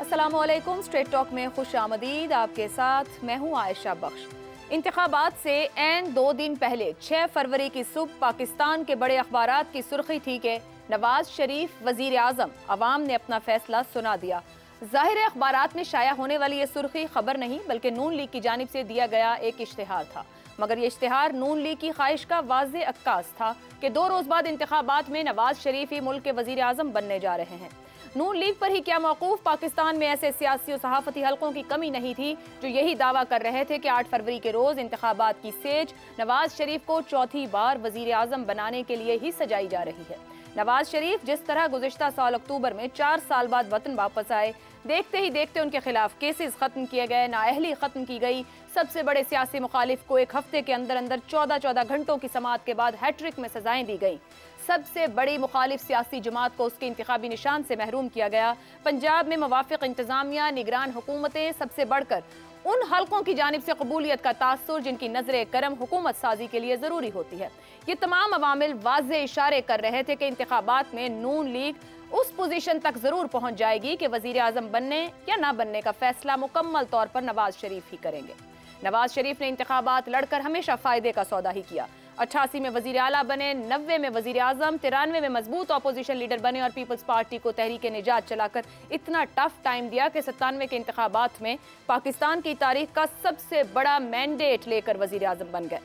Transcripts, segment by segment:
अस्सलामुअलैकुम। Straight talk में खुश आमदीद। आपके साथ मैं हूँ आयशा बख्श। इंतखाबात से ऐन 2 दिन पहले 6 फरवरी की सुबह पाकिस्तान के बड़े अखबारात की सुर्खी थी कि नवाज शरीफ वजीर आजम। अवाम ने अपना फैसला सुना दिया। जाहिर है अखबारात में शाया होने वाली ये सुर्खी खबर नहीं बल्कि नून लीग की जानिब से दिया गया एक इश्तिहार था, मगर ये इश्तिहार नून लीग की ख्वाहिश का वाज़े अक्कास था कि 2 रोज बाद इंतखाबात में नवाज शरीफ ही मुल्क के वजीर आजम बनने जा रहे हैं। नून लीग पर ही क्या मौकूफ पाकिस्तान में ऐसे सियासी और सहाफती हलकों की कमी नहीं थी जो यही दावा कर रहे थे कि 8 फरवरी के रोज इंतखाबात की सेज नवाज शरीफ को चौथी बार वजीर आजम बनाने के लिए ही सजाई जा रही है। नवाज शरीफ जिस तरह गुज़िश्ता साल अक्टूबर में 4 साल बाद वतन वापस आए, देखते ही देखते उनके खिलाफ केसेस खत्म किए गए, नाअहली खत्म की गई। सबसे बड़े सियासी मुखालिफ को एक हफ्ते के अंदर अंदर 14 घंटों की समाअत के बाद हैट्रिक में सजाएं दी गई। सबसे बड़ी मुखालिफ सियासी जमात को उसके इंतखाबी निशान से महरूम किया गया। पंजाब में मुवाफिक इंतजामिया, निगरान हुकूमतें, सबसे बढ़कर उन हलकों की जानिब से कबूलियत का तासुर जिनकी नजर करम हुकूमत साजी के लिए जरूरी होती है। ये तमाम अवामिल वाज़े इशारे कर रहे थे कि इंतखाबात में नून लीग उस पोजीशन तक जरूर पहुंच जाएगी कि वजीर आजम बनने या ना बनने का फैसला मुकम्मल तौर पर नवाज शरीफ ही करेंगे। नवाज शरीफ ने इंतखाबात लड़कर हमेशा फायदे का सौदा ही किया। 88 में वजीर आला बने, 90 में वजीर आजम, 93 में मजबूत अपोजिशन लीडर बने और पीपल्स पार्टी को तहरीक निजात चलाकर इतना टफ टाइम दिया कि 97 के इंतखाबात में पाकिस्तान की तारीख का सबसे बड़ा मैंडेट लेकर वजीर आजम बन गए।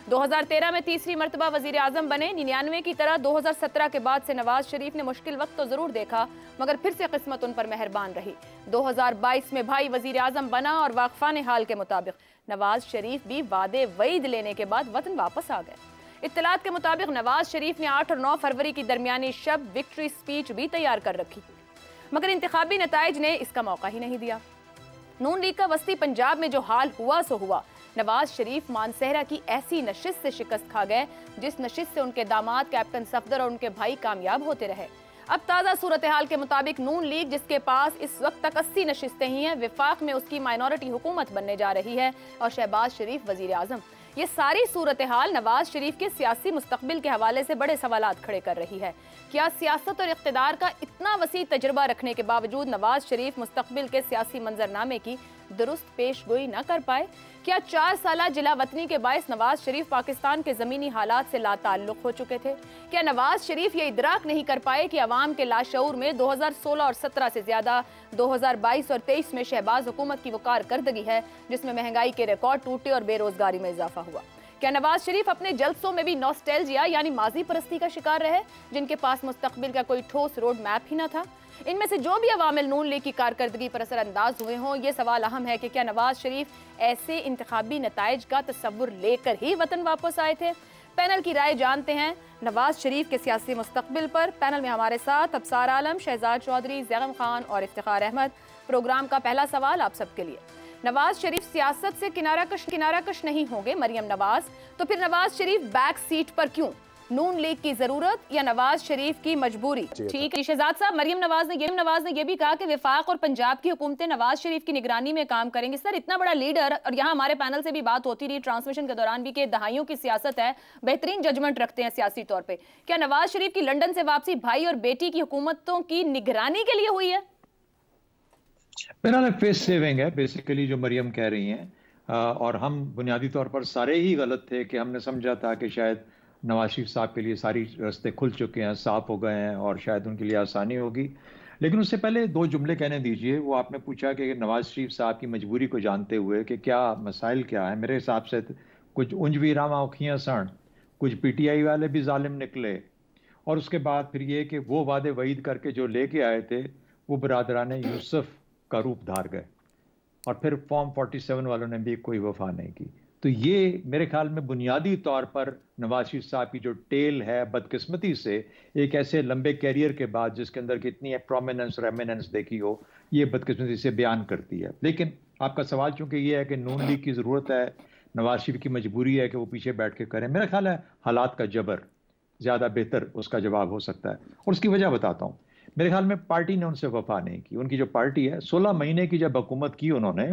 2013 में तीसरी मरतबा वजीर आजम बने। 99 की तरह 2017 के बाद से नवाज शरीफ ने मुश्किल वक्त तो जरूर देखा, मगर फिर से किस्मत उन पर मेहरबान रही। 2022 में भाई वजीर आजम बना और वाकफान हाल के मुताबिक नवाज शरीफ भी वादे वईद लेने के बाद वतन वापस आ गए। इत्तलात के मुताबिक नवाज शरीफ ने 8 और 9 फरवरी की दरमियानी शब विक्ट्री स्पीच भी तैयार कर रखी, मगर इंतखाबी नताइज ने इसका मौका ही नहीं दिया। नून लीग का वस्ती पंजाब में जो हाल हुआ सो हुआ। नवाज शरीफ मानसहरा की ऐसी नशिस्त से शिकस्त खा गए जिस नशिस्त से उनके दामाद कैप्टन सफदर और उनके भाई कामयाब होते रहे। अब ताज़ा सूरत हाल के मुताबिक नून लीग जिसके पास इस वक्त तक 80 नशिस्तें ही हैं, विफाक में उसकी माइनॉरिटी हुकूमत बनने जा रही है और शहबाज शरीफ वजीर आजम। ये सारी सूरत हाल नवाज शरीफ के सियासी मुस्तकबिल के हवाले से बड़े सवालात खड़े कर रही है। क्या सियासत और इख्तिदार का इतना वसी तजुर्बा रखने के बावजूद नवाज शरीफ मुस्तकबिल के सियासी मंजरनामे की दुरुस्त पेश गोई न कर पाए? क्या 4 साल जिला वतनी के बायस नवाज शरीफ पाकिस्तान के ज़मीनी हालात से लाताल्लुक़ हो चुके थे? क्या नवाज शरीफ ये इदराक नहीं कर पाए कि अवाम के लाशऊर में 2016 और 17 से ज़्यादा 2022 और 23 में शहबाज हुकूमत की वो कारकर्दगी है जिसमें महंगाई के रिकॉर्ड टूटे और बेरोजगारी में इजाफा हुआ? क्या नवाज शरीफ अपने जलसों में भी नॉस्टैल्जिया यानी माजी परस्ती का शिकार रहे जिनके पास मुस्तकबिल का कोई ठोस रोड मैप ही न था? इनमें से जो भी अवामिल नून लीग की कारकर्दगी पर असरअंदाज हुए हों, ये सवाल अहम है कि क्या नवाज शरीफ ऐसे इंतखाबी नताइज का तसव्वुर लेकर ही वतन वापस आए थे? पैनल की राय जानते हैं नवाज शरीफ के सियासी मुस्तकबिल पर। पैनल में हमारे साथ अब्सार आलम, शहजाद चौधरी, जैगम खान और इफ्तिखार अहमद। प्रोग्राम का पहला सवाल आप सबके लिए। नवाज शरीफ सियासत से किनाराकश नहीं होंगे मरियम नवाज, तो फिर नवाज शरीफ बैक सीट पर क्यों? नून लीग की जरूरत या नवाज शरीफ की मजबूरी? ठीक है शहजाद साहब, मरियम नवाज ने यह भी कहा कि विफाक और पंजाब की हुकूमतें नवाज शरीफ की निगरानी में काम करेंगी। सर, इतना बड़ा लीडर, और यहाँ हमारे पैनल से भी बात होती रही ट्रांसमिशन के दौरान भी कि दहाइयों की सियासत है, बेहतरीन जजमेंट रखते हैं सियासी तौर पर। क्या नवाज शरीफ की लंदन से वापसी भाई और बेटी की हुकूमतों की निगरानी के लिए हुई है? मेरा फेस सेविंग है बेसिकली जो मरियम कह रही हैं, और हम बुनियादी तौर पर सारे ही गलत थे कि हमने समझा था कि शायद नवाज शरीफ साहब के लिए सारी रास्ते खुल चुके हैं, साफ हो गए हैं और शायद उनके लिए आसानी होगी। लेकिन उससे पहले 2 जुमले कहने दीजिए। वो आपने पूछा कि नवाज शरीफ साहब की मजबूरी को जानते हुए कि क्या मसाइल क्या है। मेरे हिसाब से कुछ उंजवी रामा औखियाँ सण, कुछ PTI वाले भी जालिम निकले, और उसके बाद फिर ये कि वो वादे वईद करके जो लेके आए थे वो बरादरान यूसुफ का रूप धार गए, और फिर फॉर्म 47 वालों ने भी कोई वफा नहीं की। तो ये मेरे ख्याल में बुनियादी तौर पर नवाज शरीफ साहब की जो टेल है बदकिस्मती से एक ऐसे लंबे कैरियर के बाद जिसके अंदर कितनी प्रोमिनेंस रेमिनेंस देखी हो, ये बदकिस्मती से बयान करती है। लेकिन आपका सवाल चूंकि ये है कि नून लीग की ज़रूरत है, नवाज शरीफ की मजबूरी है कि वो पीछे बैठ के करें, मेरा ख्याल है हालात का जबर ज़्यादा बेहतर उसका जवाब हो सकता है। और उसकी वजह बताता हूँ। मेरे ख्याल में पार्टी ने उनसे वफा नहीं की। उनकी जो पार्टी है 16 महीने की जब हुकूमत की उन्होंने,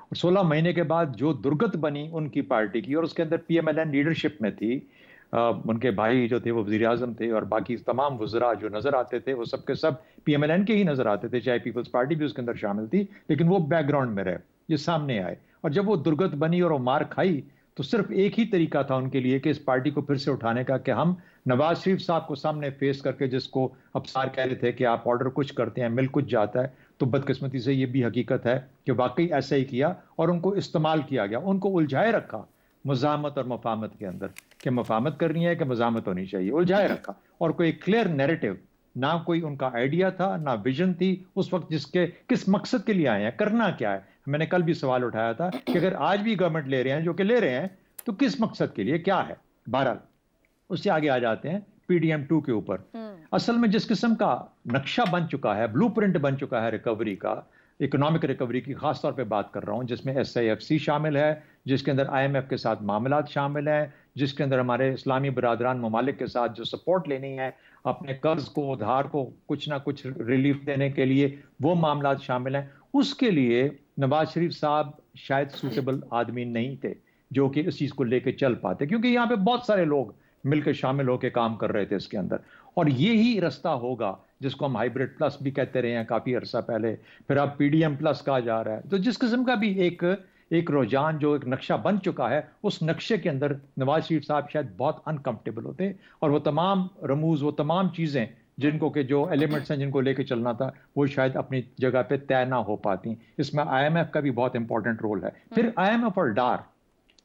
और 16 महीने के बाद जो दुर्गत बनी उनकी पार्टी की, और उसके अंदर PMLN लीडरशिप में थी, उनके भाई जो थे वो वज़ीर आज़म थे और बाकी तमाम वज़रा जो नज़र आते थे वो सब के सब PMLN के ही नज़र आते थे, चाहे पीपल्स पार्टी भी उसके अंदर शामिल थी, लेकिन वो बैकग्राउंड में रहे, ये सामने आए। और जब वो दुर्गत बनी और वो मार खाई तो सिर्फ एक ही तरीका था उनके लिए कि इस पार्टी को फिर से उठाने का, कि हम नवाज शरीफ साहब को सामने फेस करके, जिसको अफसार कह रहे थे कि आप ऑर्डर कुछ करते हैं मिल कुछ जाता है, तो बदकिस्मती से ये भी हकीकत है कि वाकई ऐसा ही किया और उनको इस्तेमाल किया गया, उनको उलझाए रखा मुज़ाहमत और मफाहमत के अंदर, कि मफाहमत करनी है कि मज़ाहमत होनी चाहिए, उलझाए रखा। और कोई क्लियर नैरेटिव, ना कोई उनका आइडिया था, ना विजन थी उस वक्त, जिसके किस मकसद के लिए आए हैं, करना क्या है। मैंने कल भी सवाल उठाया था कि अगर आज भी गवर्नमेंट ले रहे हैं, जो कि ले रहे हैं, तो किस मकसद के लिए, क्या है। बहरहाल उससे आगे आ जाते हैं PDM2 के ऊपर। असल में जिस किस्म का नक्शा बन चुका है, ब्लूप्रिंट बन चुका है रिकवरी का, इकोनॉमिक रिकवरी की खास तौर पे बात कर रहा हूं, जिसमें SIFC शामिल है, जिसके अंदर IMF के साथ मामलात शामिल हैं, जिसके अंदर हमारे इस्लामी बरादरान ममालिक के साथ जो सपोर्ट लेनी है, अपने कर्ज को, उधार को कुछ ना कुछ रिलीफ देने के लिए, वो मामलात शामिल हैं। उसके लिए नवाज शरीफ साहब शायद सूटेबल आदमी नहीं थे जो कि इस चीज़ को लेके चल पाते, क्योंकि यहाँ पे बहुत सारे लोग मिलकर शामिल होकर काम कर रहे थे इसके अंदर। और यही रास्ता होगा जिसको हम हाइब्रिड प्लस भी कहते रहे हैं काफ़ी अरसा पहले, फिर अब PDM प्लस कहा जा रहा है। तो जिस किस्म का भी एक रुझान, जो एक नक्शा बन चुका है, उस नक्शे के अंदर नवाज शरीफ साहब शायद बहुत अनकंफर्टेबल होते और वो तमाम रमूज, वो तमाम चीज़ें जिनको के जो एलिमेंट्स हैं जिनको लेके चलना था, वो शायद अपनी जगह पे तय ना हो पाती। इसमें IMF का भी बहुत इंपॉर्टेंट रोल है। फिर IMF और डार,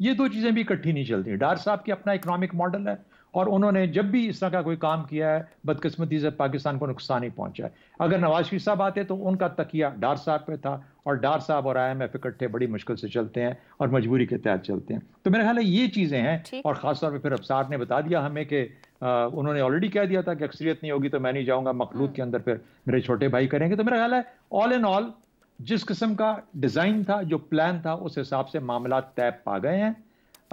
ये दो चीजें भी इकट्ठी नहीं चलती। डार साहब की अपना इकोनॉमिक मॉडल है और उन्होंने जब भी इस तरह का कोई काम किया है, बदकिस्मती से पाकिस्तान को नुकसान ही पहुंचा है। अगर नवाज शरीफ साहब आते तो उनका तकिया डार साहब पे था, और डार साहब और IMF इकट्ठे बड़ी मुश्किल से चलते हैं और मजबूरी के तहत चलते हैं। तो मेरा ख्याल है ये चीजें हैं। और खासतौर पर फिर अफसार ने बता दिया हमें कि उन्होंने ऑलरेडी कह दिया था कि अक्सरियत नहीं होगी तो मैं नहीं जाऊंगा, मखलूत के अंदर फिर मेरे छोटे भाई करेंगे। तो मेरा ख्याल है ऑल इन ऑल जिस किस्म का डिजाइन था, जो प्लान था, उस हिसाब से मामला तय पा गए हैं।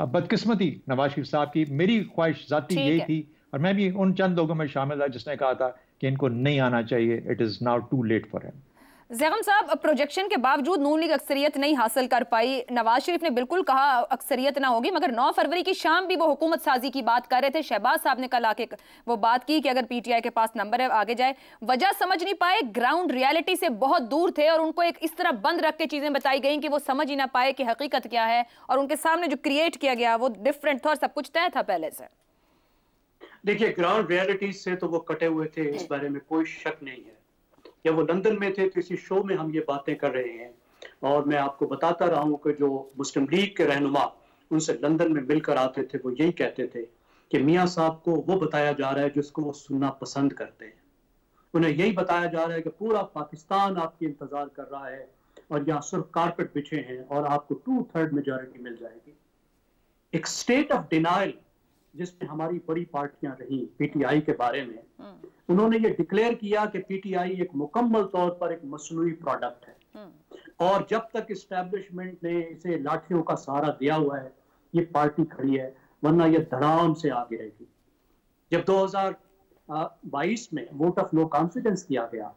बदकिस्मती नवाज शरीफ साहब की, मेरी ख्वाहिश जाती यही थी, और मैं भी उन चंद लोगों में शामिल था जिसने कहा था कि इनको नहीं आना चाहिए, it is now too late for him. Zaigham साहब, प्रोजेक्शन के बावजूद नून लीग अक्सरियत नहीं हासिल कर पाई। नवाज शरीफ ने बिल्कुल कहा अक्सरियत ना होगी, मगर 9 फरवरी की शाम भी वो हुकूमत साजी की बात कर रहे थे। शहबाज साहब ने कल आके वो बात की कि अगर PTI के पास नंबर है आगे जाए। वजह समझ नहीं पाए, ग्राउंड रियलिटी से बहुत दूर थे और उनको एक इस तरह बंद रख के चीजें बताई गई कि वो समझ ही ना पाए कि हकीकत क्या है, और उनके सामने जो क्रिएट किया गया वो डिफरेंट था और सब कुछ तय था पहले से। देखिए, ग्राउंड रियलिटी से तो वो कटे हुए थे, इस बारे में कोई शक नहीं है। या वो लंदन में थे, किसी शो में हम ये बातें कर रहे हैं, और मैं आपको बताता रहा हूँ कि जो मुस्लिम लीग के रहनुमा उनसे लंदन में मिलकर आते थे, वो यही कहते थे कि मियाँ साहब को वो बताया जा रहा है जिसको वो सुनना पसंद करते हैं। उन्हें यही बताया जा रहा है कि पूरा पाकिस्तान आपकी इंतजार कर रहा है और यहाँ सिर्फ कारपेट बिछे हैं और आपको 2/3 मेजॉरिटी मिल जाएगी। एक स्टेट ऑफ डिनाइल जिसमें हमारी बड़ी पार्टियां रही PTI के बारे में, उन्होंने ये डिक्लेयर किया कि PTI एक मुकम्मल तौर पर एक मसनूई प्रोडक्ट है, और जब तक इस्टेब्लिशमेंट ने इसे लाठियों का सहारा दिया हुआ है ये पार्टी खड़ी है, वरना ये धड़ाम से आगे रहेगी। जब 2022 में वोट ऑफ नो कॉन्फिडेंस किया गया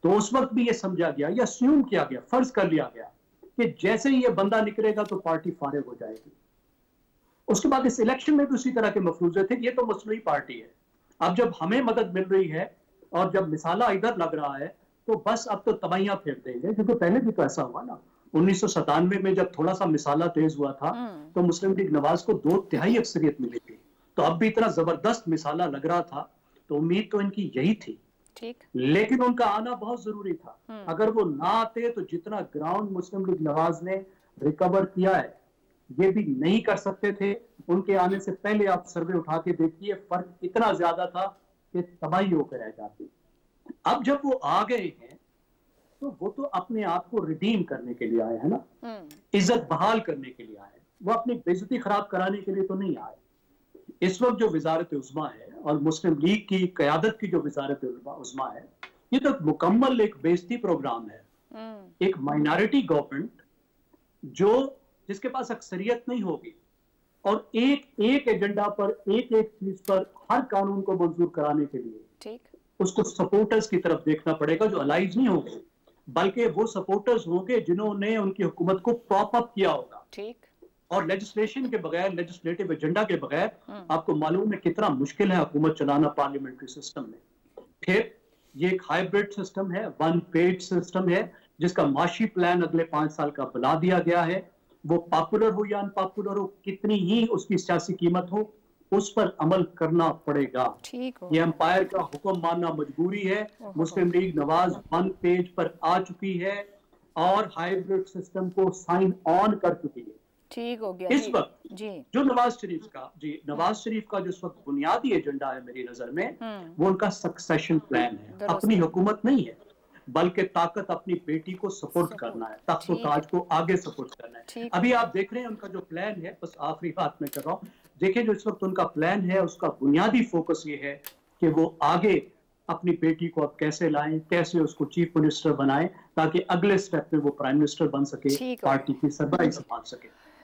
तो उस वक्त भी ये समझा गया या अस्यूम किया गया, फर्ज कर लिया गया कि जैसे ही ये बंदा निकलेगा तो पार्टी फारिग हो जाएगी। उसके बाद इस इलेक्शन में भी उसी तरह के मफरूजे थे, ये तो मसनूई पार्टी है। अब जब हमें मदद मिल रही है और जब मिसाला इधर लग रहा है तो बस अब तो तबाहियां फेंक देंगे, क्योंकि पहले भी तो ऐसा हुआ ना। 1997 में जब थोड़ा सा मिसाला तेज हुआ था तो मुस्लिम लीग नवाज को 2/3 अक्सरियत मिली थी। तो अब भी इतना जबरदस्त मिसाला लग रहा था, तो उम्मीद तो इनकी यही थी। ठीक। लेकिन उनका आना बहुत जरूरी था। अगर वो ना आते तो जितना ग्राउंड मुस्लिम लीग नवाज ने रिकवर किया है ये भी नहीं कर सकते थे। उनके आने से पहले आप सर्वे उठा के देखिए, फर्क इतना ज्यादा था कि तबाही होकर रह जाती। अब जब वो आ गए हैं तो वो तो अपने आप को रिडीम करने के लिए आए हैं ना, इज्जत बहाल करने के लिए आए, वो अपनी बेइज्जती खराब कराने के लिए तो नहीं आए। इस वक्त जो वजारत उज़्मा है और मुस्लिम लीग की क़यादत की जो वजारत उज़्मा है, ये तो मुकम्मल एक बेइज्जती प्रोग्राम है। एक माइनॉरिटी गवर्नमेंट जिसके पास अक्सरियत नहीं होगी और एक एजेंडा पर एक चीज पर हर कानून को मंजूर कराने के लिए ठीक उसको सपोर्टर्स की तरफ देखना पड़ेगा, जो अलाइज नहीं होंगे बल्कि वो सपोर्टर्स होंगे जिन्होंने उनकी हुकूमत को प्रॉप अप किया होगा। ठीक। और लेजिस्लेशन के बगैर, लेजिस्लेटिव एजेंडा के बगैर आपको मालूम है कितना मुश्किल है हुकूमत चलाना पार्लियामेंट्री सिस्टम में। फिर ये एक हाइब्रिड सिस्टम है, वन पेज सिस्टम है, जिसका माशी प्लान अगले 5 साल का बना दिया गया है। वो पॉपुलर हो या अनपॉपुलर हो, कितनी ही उसकी सियासी कीमत हो, उस पर अमल करना पड़ेगा। ये एम्पायर का हुक्म मानना मजबूरी है। मुस्लिम लीग नवाज वन पेज पर आ चुकी है और हाइब्रिड सिस्टम को साइन ऑन कर चुकी है। ठीक हो गया इस वक्त जो नवाज शरीफ का जो इस वक्त बुनियादी एजेंडा है मेरी नजर में, वो उनका सक्सेशन प्लान है। अपनी हुकूमत नहीं है, बल्कि ताकत अपनी बेटी को सपोर्ट करना है, तख्त और ताज को आगे सपोर्ट करना है। अभी आप देख रहे हैं उनका जो प्लान है, बस आखिरी बात मैं कर रहा हूँ, देखिए जो इस वक्त उनका प्लान है उसका बुनियादी फोकस ये है कि वो आगे अपनी बेटी को अब कैसे लाएं, कैसे उसको चीफ मिनिस्टर बनाएं, ताकि अगले स्टेप में वो प्राइम मिनिस्टर बन सके, पार्टी की सरबराही संभाल सके।